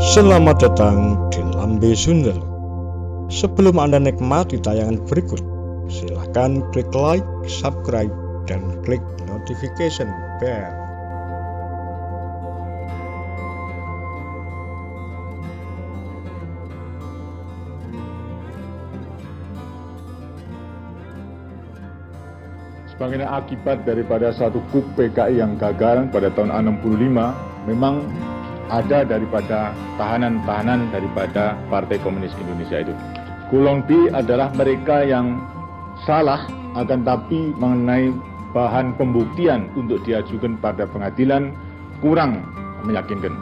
Selamat datang di Lambe Sundel. Sebelum Anda nikmati tayangan berikut, silahkan klik like, subscribe, dan klik notification bell. Sebagai akibat daripada suatu coup PKI yang gagal pada tahun 65, memang ada daripada tahanan-tahanan daripada Partai Komunis Indonesia itu. Golong B adalah mereka yang salah, akan tapi mengenai bahan pembuktian untuk diajukan pada pengadilan kurang meyakinkan.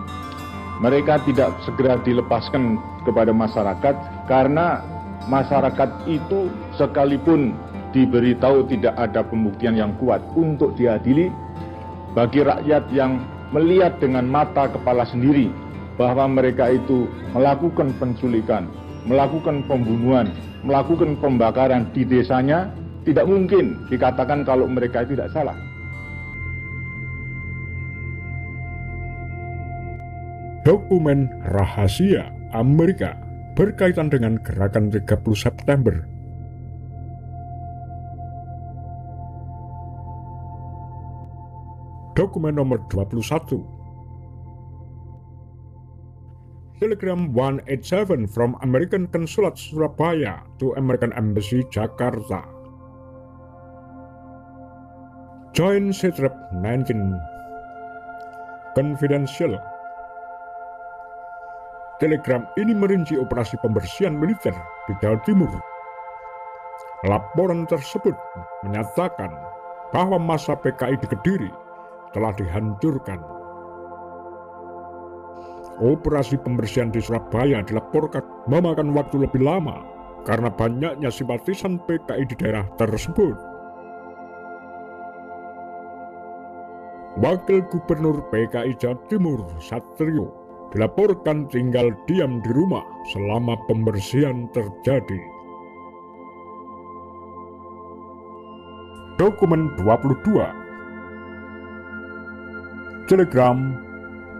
Mereka tidak segera dilepaskan kepada masyarakat karena masyarakat itu sekalipun diberitahu tidak ada pembuktian yang kuat untuk diadili, bagi rakyat yang melihat dengan mata kepala sendiri bahwa mereka itu melakukan penculikan, melakukan pembunuhan, melakukan pembakaran di desanya, tidak mungkin dikatakan kalau mereka itu tidak salah. Dokumen rahasia Amerika berkaitan dengan gerakan 30 September. Dokumen nomor 21. Telegram 187 from American Consulate Surabaya to American Embassy Jakarta. Joint Sitrep 19. Confidential. Telegram ini merinci operasi pembersihan militer di Jawa Timur. Laporan tersebut menyatakan bahwa masa PKI di Kediri telah dihancurkan. Operasi pembersihan di Surabaya dilaporkan memakan waktu lebih lama karena banyaknya simpatisan PKI di daerah tersebut. Wakil Gubernur PKI Jawa Timur Satrio dilaporkan tinggal diam di rumah selama pembersihan terjadi. Dokumen 22. Telegram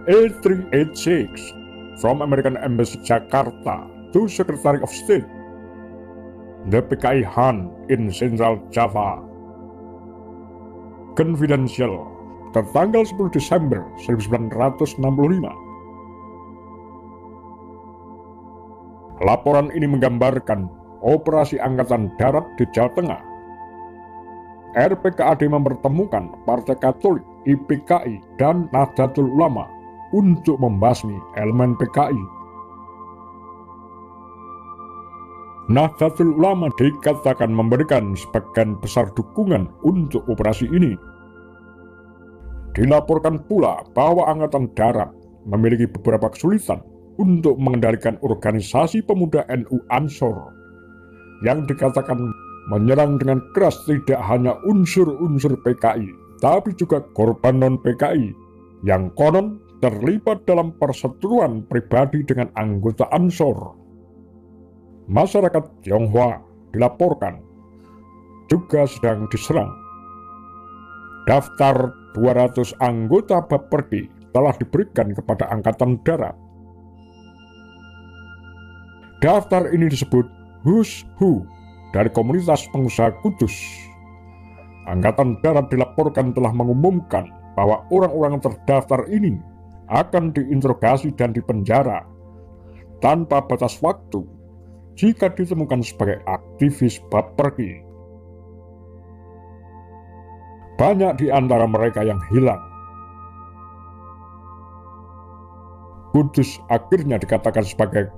A386 from American Embassy Jakarta to Secretary of State. The PKI hunt in Central Java. Confidential. Tertanggal 10 Desember 1965. Laporan ini menggambarkan operasi Angkatan Darat di Jawa Tengah. RPKAD mempertemukan Partai Katolik, IPKI, dan Nahdlatul Ulama untuk membasmi elemen PKI. Nahdlatul Ulama dikatakan memberikan sebagian besar dukungan untuk operasi ini. Dilaporkan pula bahwa Angkatan Darat memiliki beberapa kesulitan untuk mengendalikan organisasi pemuda NU Ansor yang dikatakan menyerang dengan keras tidak hanya unsur-unsur PKI, tapi juga korban non-PKI yang konon terlibat dalam perseteruan pribadi dengan anggota Ansor. Masyarakat Tionghoa dilaporkan juga sedang diserang. Daftar 200 anggota Bapperdi telah diberikan kepada Angkatan Darat. Daftar ini disebut Who's Who dari komunitas pengusaha Kudus. Angkatan Darat dilaporkan telah mengumumkan bahwa orang-orang terdaftar ini akan diinterogasi dan dipenjara tanpa batas waktu jika ditemukan sebagai aktivis Bapperdi. Banyak di antara mereka yang hilang. Kudus akhirnya dikatakan sebagai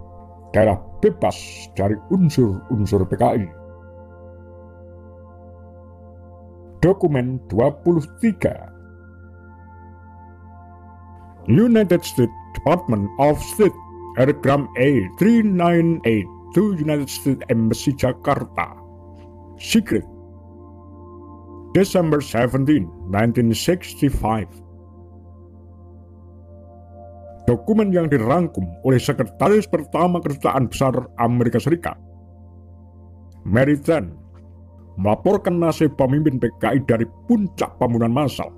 daerah bebas dari unsur-unsur PKI. Dokumen 23. United States Department of State Telegram A398 to United States Embassy Jakarta. Secret. December 17, 1965. Dokumen yang dirangkum oleh Sekretaris Pertama Kedutaan Besar Amerika Serikat, Mary Tan, melaporkan nasib pemimpin PKI dari puncak pembunuhan massal,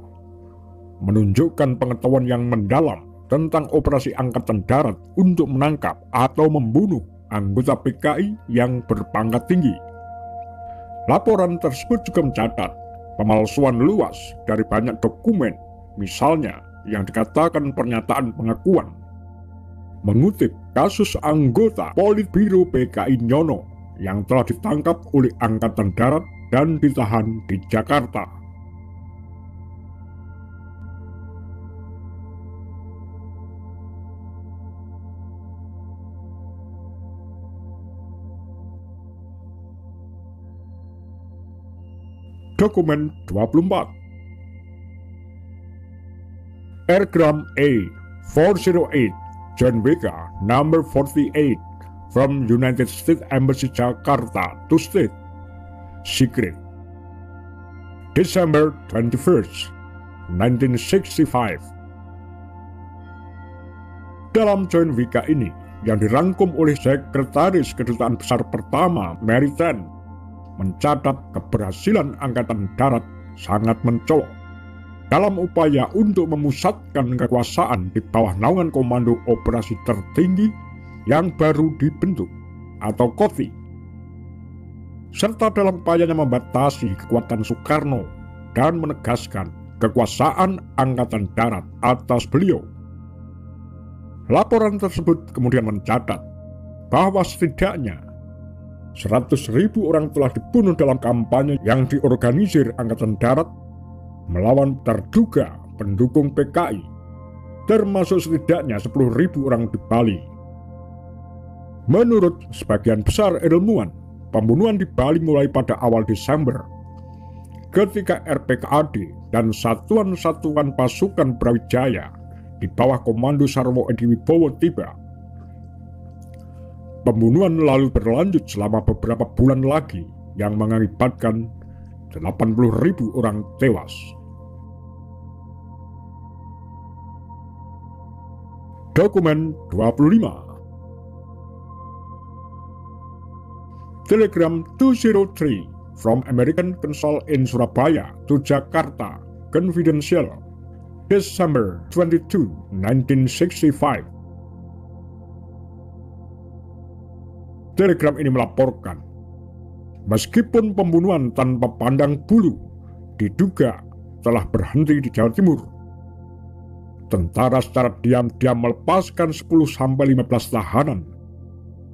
menunjukkan pengetahuan yang mendalam tentang operasi Angkatan Darat untuk menangkap atau membunuh anggota PKI yang berpangkat tinggi. Laporan tersebut juga mencatat pemalsuan luas dari banyak dokumen, misalnya yang dikatakan pernyataan pengakuan. Mengutip kasus anggota Politbiro PKI Nyono yang telah ditangkap oleh Angkatan Darat dan ditahan di Jakarta. Dokumen 24. Airgram A408 John Vega number 48 from United States Embassy Jakarta to State Secret December 21st 1965. Dalam John Vega ini yang dirangkum oleh Sekretaris Kedutaan Besar Pertama Mary Tan, mencatat keberhasilan Angkatan Darat sangat mencolok dalam upaya untuk memusatkan kekuasaan di bawah naungan Komando Operasi Tertinggi yang baru dibentuk atau KOTI, serta dalam upayanya membatasi kekuatan Soekarno dan menegaskan kekuasaan Angkatan Darat atas beliau. Laporan tersebut kemudian mencatat bahwa setidaknya 100.000 orang telah dibunuh dalam kampanye yang diorganisir Angkatan Darat melawan terduga pendukung PKI, termasuk setidaknya 10.000 orang di Bali. Menurut sebagian besar ilmuwan, pembunuhan di Bali mulai pada awal Desember ketika RPKAD dan satuan-satuan pasukan Brawijaya di bawah komando Sarwo Edi Wibowo tiba. Pembunuhan lalu berlanjut selama beberapa bulan lagi yang mengakibatkan 80.000 orang tewas. Dokumen 25. Telegram 203 from American Consul in Surabaya to Jakarta Confidential December 22, 1965. Telegram ini melaporkan, meskipun pembunuhan tanpa pandang bulu diduga telah berhenti di Jawa Timur, tentara secara diam-diam melepaskan 10-15 tahanan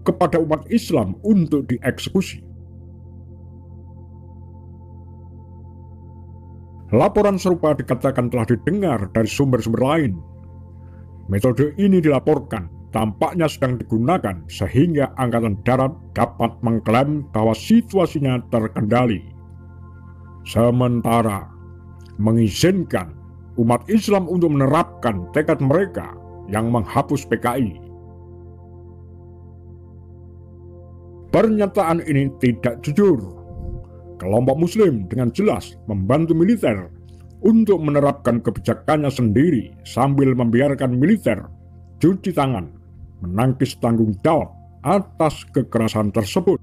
kepada umat Islam untuk dieksekusi. Laporan serupa dikatakan telah didengar dari sumber-sumber lain. Metode ini dilaporkan tampaknya sedang digunakan sehingga Angkatan Darat dapat mengklaim bahwa situasinya terkendali, sementara mengizinkan umat Islam untuk menerapkan tekad mereka yang menghapus PKI. Pernyataan ini tidak jujur. Kelompok Muslim dengan jelas membantu militer untuk menerapkan kebijakannya sendiri sambil membiarkan militer cuci tangan, menangkis tanggung jawab atas kekerasan tersebut.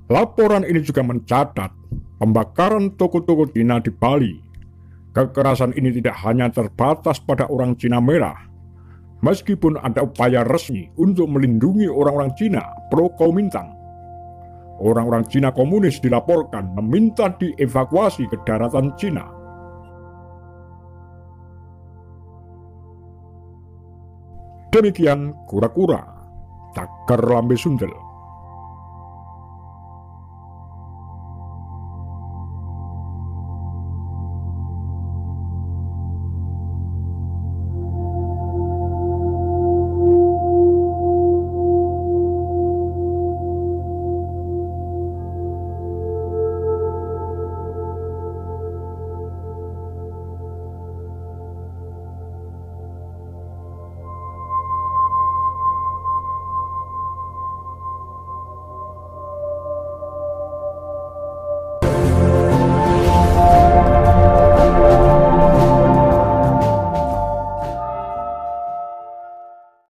Laporan ini juga mencatat pembakaran toko-toko Cina di Bali. Kekerasan ini tidak hanya terbatas pada orang Cina merah, meskipun ada upaya resmi untuk melindungi orang-orang Cina pro Kuomintang. Orang-orang Cina komunis dilaporkan meminta dievakuasi ke daratan Cina. Demikian kura-kura Tagar Lambe Sundel.